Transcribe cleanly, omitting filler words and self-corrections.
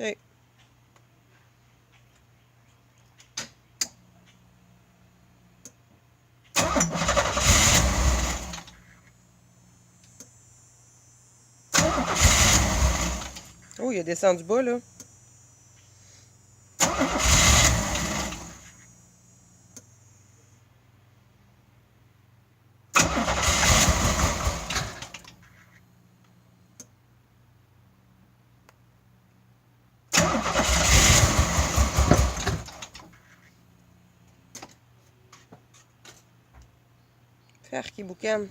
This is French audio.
OK. Oh, il a descendu bas, là. Faire qui boucane.